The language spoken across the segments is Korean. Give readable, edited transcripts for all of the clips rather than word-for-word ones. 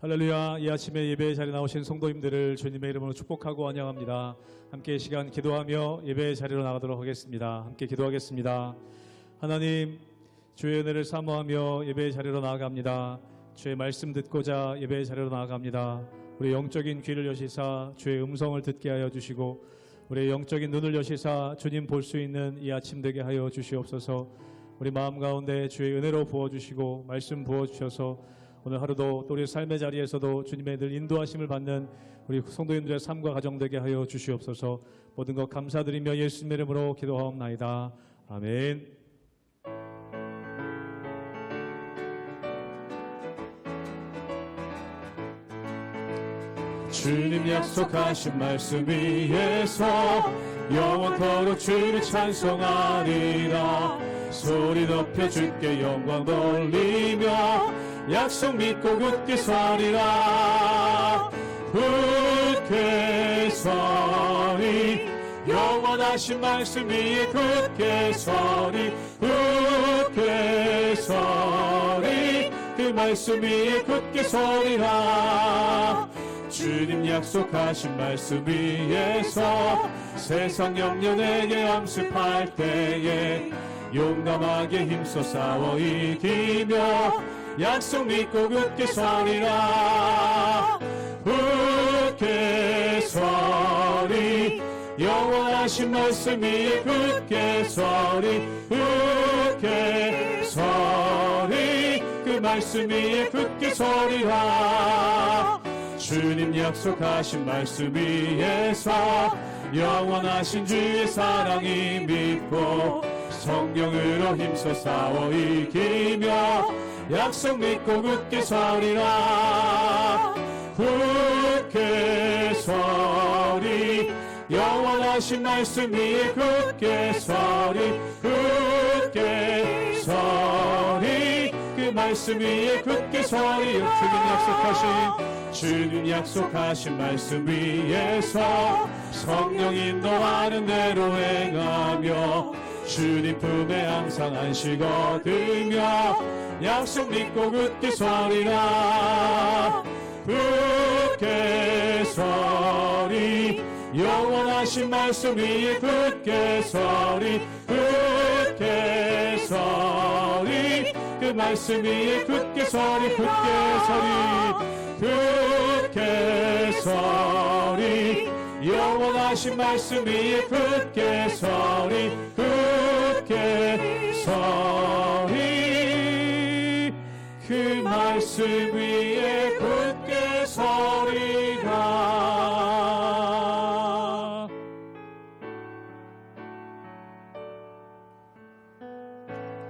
할렐루야. 이 아침에 예배의 자리에 나오신 성도님들을 주님의 이름으로 축복하고 환영합니다. 함께 이 시간 기도하며 예배의 자리로 나가도록 하겠습니다. 함께 기도하겠습니다. 하나님, 주의 은혜를 사모하며 예배의 자리로 나아갑니다. 주의 말씀 듣고자 예배의 자리로 나아갑니다. 우리 영적인 귀를 여시사 주의 음성을 듣게 하여 주시고 우리의 영적인 눈을 여시사 주님 볼 수 있는 이 아침 되게 하여 주시옵소서. 우리 마음 가운데 주의 은혜로 부어주시고 말씀 부어주셔서 오늘 하루도 또 우리 삶의 자리에서도 주님의 늘 인도하심을 받는 우리 성도님들의 삶과 가정 되게 하여 주시옵소서. 모든 것 감사드리며 예수님의 이름으로 기도하옵나이다. 아멘. 주님 약속하신 말씀 위에서 영원토록 주를 찬송하리라. 소리 높여 주께 영광 돌리며 약속 믿고 굳게 서리라. 굳게 서리 영원하신 말씀 위에 굳게 서리. 굳게 서리 그 말씀 위에 굳게 서리라. 주님 약속하신 말씀 위에서 세상 영년에게 암습할 때에 용감하게 힘써 싸워 이기며 약속 믿고 굳게 서리라. 굳게 서리 영원하신 말씀 위에 굳게 서리. 굳게 서리 그 말씀 위에 굳게 서리라. 주님 약속하신 말씀 위에서 영원하신 주의 사랑이 믿고 성경으로 힘써 싸워 이기며 약속 믿고 굳게 서리라. 굳게 서리 영원하신 말씀 위에 굳게 서리. 굳게 서리 그 말씀 위에 굳게 서리. 주님 약속하신 말씀 위에서 성령 인도하는 대로 행하며 주님 품에 항상 안식 얻으며 약속 믿고 굳게 서리라. 굳게 서리 영원하신 말씀 위에 굳게 서리. 굳게 서리 그 말씀 위에 굳게 서리. 굳게 서리. 굳게 서리 영원하신 말씀 위에 굳게 서리. 굳게 서리 그 말씀 위에 굳게 서리라.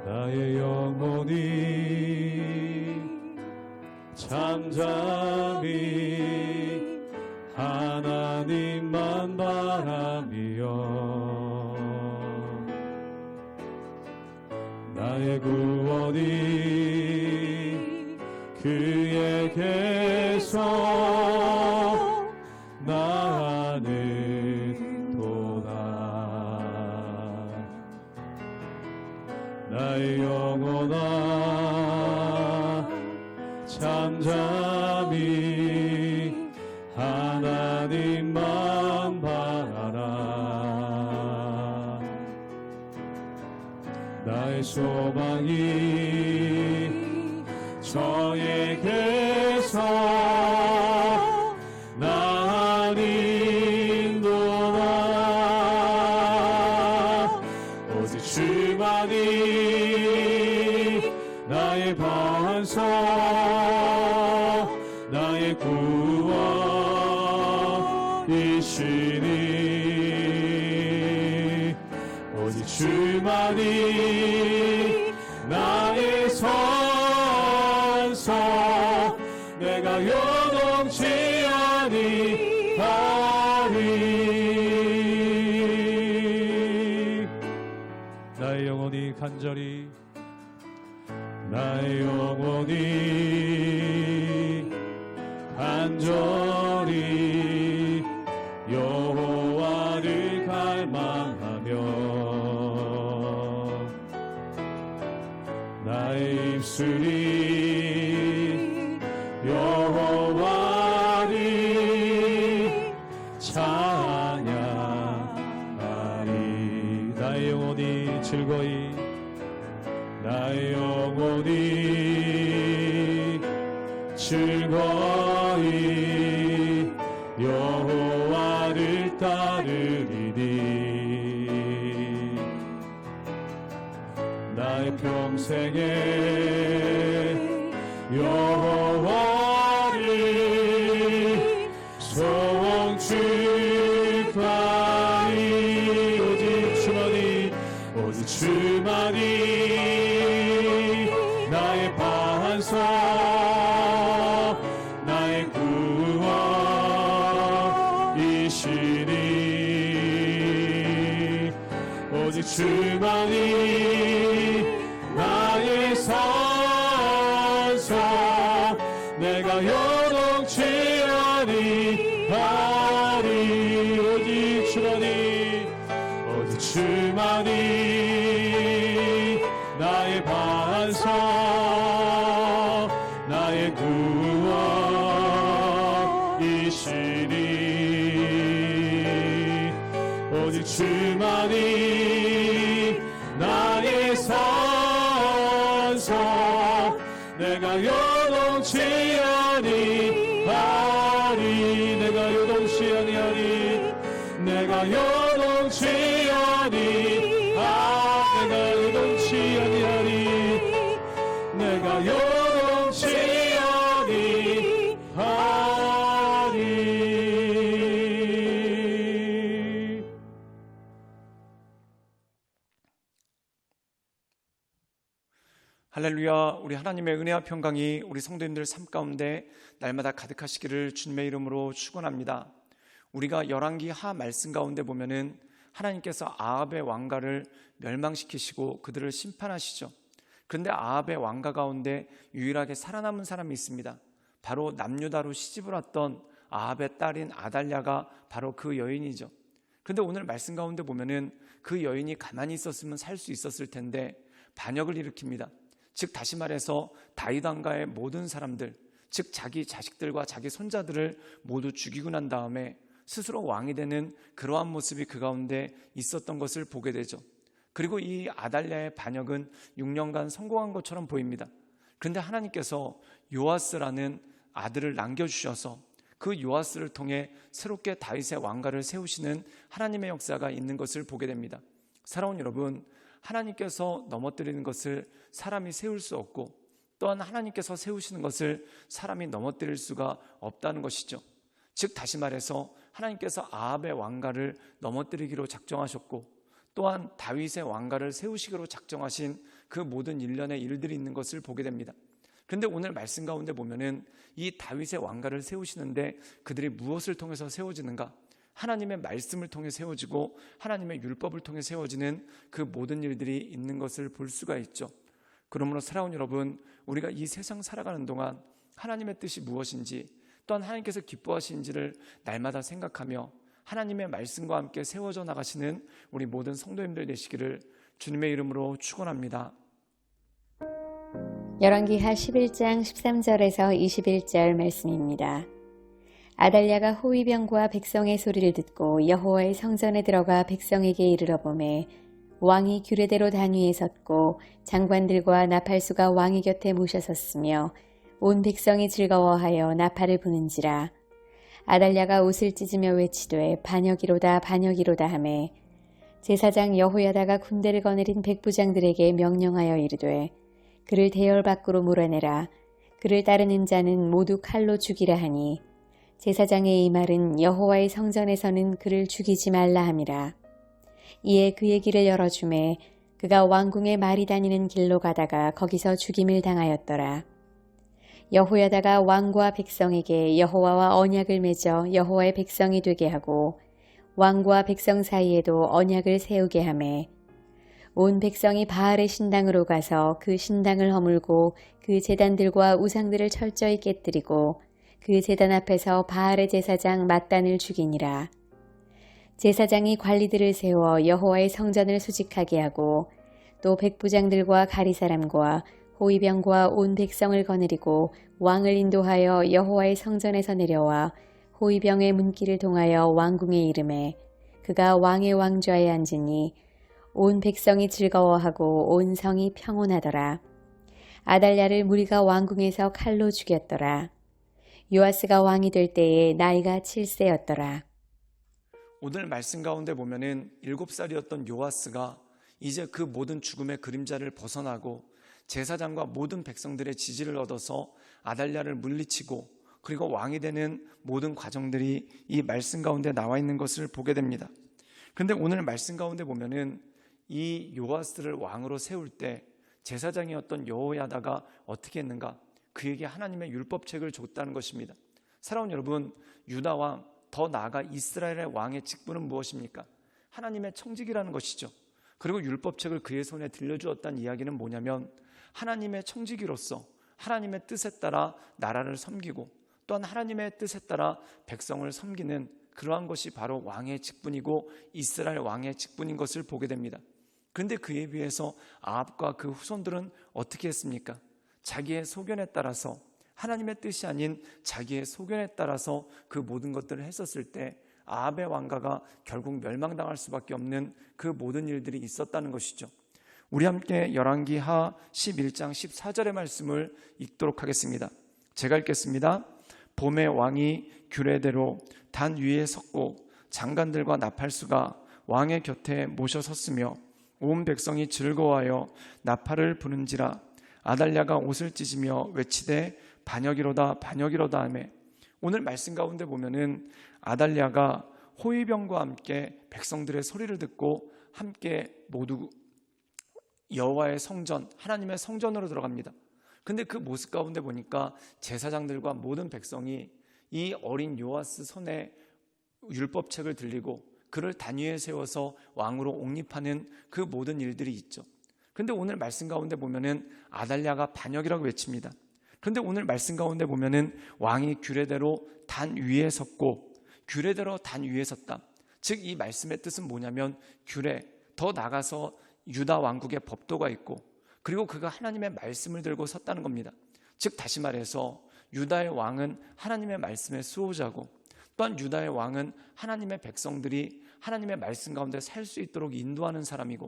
나의 영혼이 잠잠히 하나님만 바라며 나의 구원이 그에게서 나는 도다. 나의 영혼아 잠잠히 하나님만 바라라. 나의 소망이 저에게서 나는도다. 오직 주만이 나의 반석 나의 구원이시니 오직 주만이 나의 선서 내가 요동치 아니하리. 나의 영혼이 간절히 나의 영혼이 간절히 여호와를 갈망하며 나의 입술이 여호와 찬양하리. 나의 영혼이 즐거이 나의 영혼이 즐거이 여호와를 따르리니 나의 평생에 여호와를 송축하리. 오직 주만이 나의 반석 나의 구원이시니 오직 주만이 나의 산성 내가 요동치 아니하리. 오직 주만이 나의 반석 나의 구원이시니 오직 주만이 나의 산성 내가 요동치 아니하리. 내가 요동치 아니하리. 내가 요동치 아니하리. 내가 요동치 아니하리. 내가 요동치 아니하리. 할렐루야. 우리 하나님의 은혜와 평강이 우리 성도님들 삶 가운데 날마다 가득하시기를 주님의 이름으로 축원합니다. 우리가 열왕기 하 말씀 가운데 보면은 하나님께서 아합의 왕가를 멸망시키시고 그들을 심판하시죠. 그런데 아합의 왕가 가운데 유일하게 살아남은 사람이 있습니다. 바로 남유다로 시집을 왔던 아합의 딸인 아달랴가 바로 그 여인이죠. 그런데 오늘 말씀 가운데 보면은 그 여인이 가만히 있었으면 살 수 있었을 텐데 반역을 일으킵니다. 즉 다시 말해서 다윗 왕가의 모든 사람들, 즉 자기 자식들과 자기 손자들을 모두 죽이고 난 다음에 스스로 왕이 되는 그러한 모습이 그 가운데 있었던 것을 보게 되죠. 그리고 이 아달랴의 반역은 6년간 성공한 것처럼 보입니다. 그런데 하나님께서 요아스라는 아들을 남겨주셔서 그 요아스를 통해 새롭게 다윗의 왕가를 세우시는 하나님의 역사가 있는 것을 보게 됩니다. 사랑하는 여러분, 하나님께서 넘어뜨리는 것을 사람이 세울 수 없고 또한 하나님께서 세우시는 것을 사람이 넘어뜨릴 수가 없다는 것이죠. 즉 다시 말해서 하나님께서 아합의 왕가를 넘어뜨리기로 작정하셨고 또한 다윗의 왕가를 세우시기로 작정하신 그 모든 일련의 일들이 있는 것을 보게 됩니다. 그런데 오늘 말씀 가운데 보면은 이 다윗의 왕가를 세우시는데 그들이 무엇을 통해서 세워지는가? 하나님의 말씀을 통해 세워지고 하나님의 율법을 통해 세워지는 그 모든 일들이 있는 것을 볼 수가 있죠. 그러므로 사랑하는 여러분, 우리가 이 세상 살아가는 동안 하나님의 뜻이 무엇인지 또한 하나님께서 기뻐하시는지를 날마다 생각하며 하나님의 말씀과 함께 세워져 나가시는 우리 모든 성도님들 되시기를 주님의 이름으로 축원합니다. 열왕기하 11장 13절에서 21절 말씀입니다. 아달랴가 호위병과 백성의 소리를 듣고 여호와의 성전에 들어가 백성에게 이르러 보매 왕이 규례대로 단위에 섰고 장관들과 나팔수가 왕의 곁에 모셔섰으며 온 백성이 즐거워하여 나팔을 부는지라. 아달랴가 옷을 찢으며 외치되 반역이로다 반역이로다 하매 제사장 여호야다가 군대를 거느린 백부장들에게 명령하여 이르되 그를 대열 밖으로 몰아내라. 그를 따르는 자는 모두 칼로 죽이라 하니 제사장의 이 말은 여호와의 성전에서는 그를 죽이지 말라 함이라. 이에 그의 길을 열어주매 그가 왕궁의 말이 다니는 길로 가다가 거기서 죽임을 당하였더라. 여호야다가 왕과 백성에게 여호와와 언약을 맺어 여호와의 백성이 되게 하고 왕과 백성 사이에도 언약을 세우게 하매 온 백성이 바알의 신당으로 가서 그 신당을 허물고 그 제단들과 우상들을 철저히 깨뜨리고 그 제단 앞에서 바알의 제사장 맏단을 죽이니라. 제사장이 관리들을 세워 여호와의 성전을 수직하게 하고 또 백부장들과 가리사람과 호위병과 온 백성을 거느리고 왕을 인도하여 여호와의 성전에서 내려와 호위병의 문길을 통하여 왕궁에 이르매 그가 왕의 왕좌에 앉으니 온 백성이 즐거워하고 온 성이 평온하더라. 아달랴를 무리가 왕궁에서 칼로 죽였더라. 요아스가 왕이 될 때에 나이가 7세였더라. 오늘 말씀 가운데 보면은 7살이었던 요아스가 이제 그 모든 죽음의 그림자를 벗어나고 제사장과 모든 백성들의 지지를 얻어서 아달랴를 물리치고 그리고 왕이 되는 모든 과정들이 이 말씀 가운데 나와 있는 것을 보게 됩니다. 그런데 오늘 말씀 가운데 보면은 이 요아스를 왕으로 세울 때 제사장이었던 여호야다가 어떻게 했는가? 그에게 하나님의 율법책을 줬다는 것입니다. 사랑하는 여러분, 유다 왕, 더 나아가 이스라엘의 왕의 직분은 무엇입니까? 하나님의 청지기라는 것이죠. 그리고 율법책을 그의 손에 들려주었다는 이야기는 뭐냐면 하나님의 청지기로서 하나님의 뜻에 따라 나라를 섬기고 또한 하나님의 뜻에 따라 백성을 섬기는 그러한 것이 바로 왕의 직분이고 이스라엘 왕의 직분인 것을 보게 됩니다. 그런데 그에 비해서 아합과 그 후손들은 어떻게 했습니까? 자기의 소견에 따라서 하나님의 뜻이 아닌 자기의 소견에 따라서 그 모든 것들을 했었을 때 아합의 왕가가 결국 멸망당할 수밖에 없는 그 모든 일들이 있었다는 것이죠. 우리 함께 열왕기하 11장 14절의 말씀을 읽도록 하겠습니다. 제가 읽겠습니다. 봄에 왕이 규례대로 단 위에 섰고 장관들과 나팔수가 왕의 곁에 모셔 섰으며 온 백성이 즐거워하여 나팔을 부는지라. 아달랴가 옷을 찢으며 외치되 반역이로다 반역이로다 하며. 오늘 말씀 가운데 보면은 아달랴가 호위병과 함께 백성들의 소리를 듣고 함께 모두 여호와의 성전, 하나님의 성전으로 들어갑니다. 근데 그 모습 가운데 보니까 제사장들과 모든 백성이 이 어린 요아스 손에 율법책을 들리고 그를 단위에 세워서 왕으로 옹립하는 그 모든 일들이 있죠. 근데 오늘 말씀 가운데 보면은 아달랴가 반역이라고 외칩니다. 그런데 오늘 말씀 가운데 보면은 왕이 규례대로 단 위에 섰고 규례대로 단 위에 섰다. 즉 이 말씀의 뜻은 뭐냐면 규례, 더 나가서 유다 왕국의 법도가 있고 그리고 그가 하나님의 말씀을 들고 섰다는 겁니다. 즉 다시 말해서 유다의 왕은 하나님의 말씀의 수호자고 또한 유다의 왕은 하나님의 백성들이 하나님의 말씀 가운데 살 수 있도록 인도하는 사람이고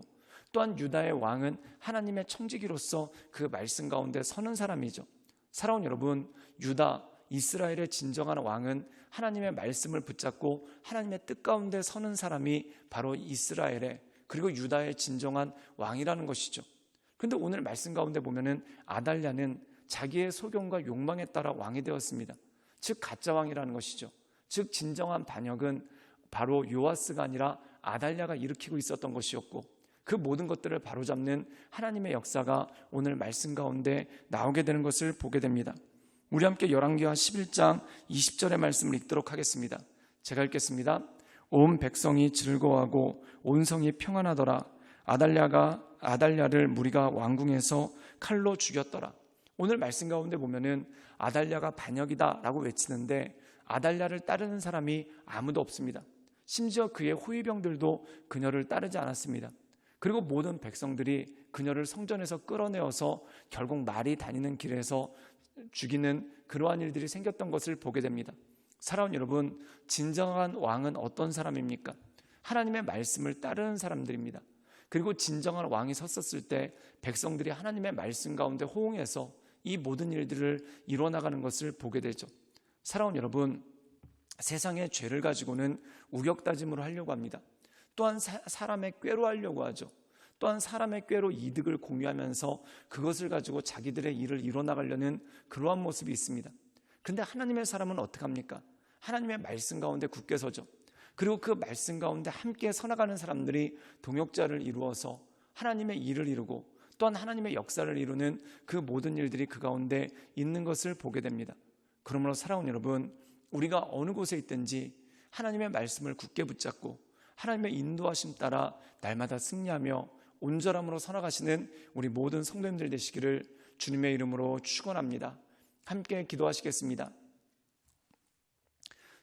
또한 유다의 왕은 하나님의 청지기로서 그 말씀 가운데 서는 사람이죠. 사랑하는 여러분, 유다, 이스라엘의 진정한 왕은 하나님의 말씀을 붙잡고 하나님의 뜻 가운데 서는 사람이 바로 이스라엘의 그리고 유다의 진정한 왕이라는 것이죠. 그런데 오늘 말씀 가운데 보면은 아달랴는 자기의 소견과 욕망에 따라 왕이 되었습니다. 즉 가짜 왕이라는 것이죠. 즉 진정한 반역은 바로 요아스가 아니라 아달랴가 일으키고 있었던 것이었고 그 모든 것들을 바로잡는 하나님의 역사가 오늘 말씀 가운데 나오게 되는 것을 보게 됩니다. 우리 함께 열왕기하 11장 20절의 말씀을 읽도록 하겠습니다. 제가 읽겠습니다. 온 백성이 즐거워하고 온 성이 평안하더라. 아달랴를 무리가 왕궁에서 칼로 죽였더라. 오늘 말씀 가운데 보면은 아달랴가 반역이다라고 외치는데 아달랴를 따르는 사람이 아무도 없습니다. 심지어 그의 호위병들도 그녀를 따르지 않았습니다. 그리고 모든 백성들이 그녀를 성전에서 끌어내어서 결국 말이 다니는 길에서 죽이는 그러한 일들이 생겼던 것을 보게 됩니다. 사랑하는 여러분, 진정한 왕은 어떤 사람입니까? 하나님의 말씀을 따르는 사람들입니다. 그리고 진정한 왕이 섰었을 때 백성들이 하나님의 말씀 가운데 호응해서 이 모든 일들을 이뤄나가는 것을 보게 되죠. 사랑하는 여러분, 세상의 죄를 가지고는 우격다짐으로 하려고 합니다. 또한 사람의 꾀로 하려고 하죠. 또한 사람의 꾀로 이득을 공유하면서 그것을 가지고 자기들의 일을 이뤄나가려는 그러한 모습이 있습니다. 그런데 하나님의 사람은 어떻게 합니까? 하나님의 말씀 가운데 굳게 서죠. 그리고 그 말씀 가운데 함께 서나가는 사람들이 동역자를 이루어서 하나님의 일을 이루고 또한 하나님의 역사를 이루는 그 모든 일들이 그 가운데 있는 것을 보게 됩니다. 그러므로 사랑하는 여러분, 우리가 어느 곳에 있든지 하나님의 말씀을 굳게 붙잡고 하나님의 인도하심 따라 날마다 승리하며 온전함으로 서나가시는 우리 모든 성도님들 되시기를 주님의 이름으로 축원합니다. 함께 기도하시겠습니다.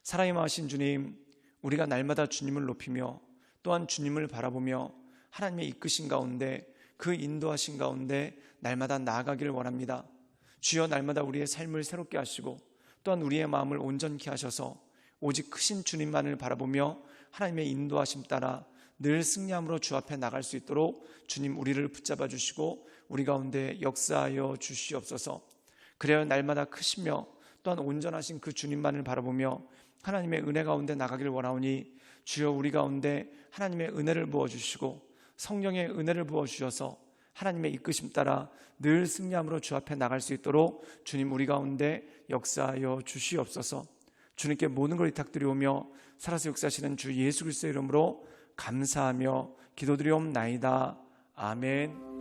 사랑이 많으신 주님, 우리가 날마다 주님을 높이며 또한 주님을 바라보며 하나님의 이끄신 가운데 그 인도하신 가운데 날마다 나아가기를 원합니다. 주여 날마다 우리의 삶을 새롭게 하시고 또한 우리의 마음을 온전케 하셔서 오직 크신 주님만을 바라보며 하나님의 인도하심 따라 늘 승리함으로 주 앞에 나갈 수 있도록 주님 우리를 붙잡아 주시고 우리 가운데 역사하여 주시옵소서. 그래야 날마다 크시며 또한 온전하신 그 주님만을 바라보며 하나님의 은혜 가운데 나가길 원하오니 주여 우리 가운데 하나님의 은혜를 부어주시고 성령의 은혜를 부어주셔서 하나님의 이끄심 따라 늘 승리함으로 주 앞에 나갈 수 있도록 주님 우리 가운데 역사하여 주시옵소서. 주님께 모든 걸 위탁드리오며 살아서 역사하시는 주 예수 그리스도의 이름으로 감사하며 기도드리옵나이다. 아멘.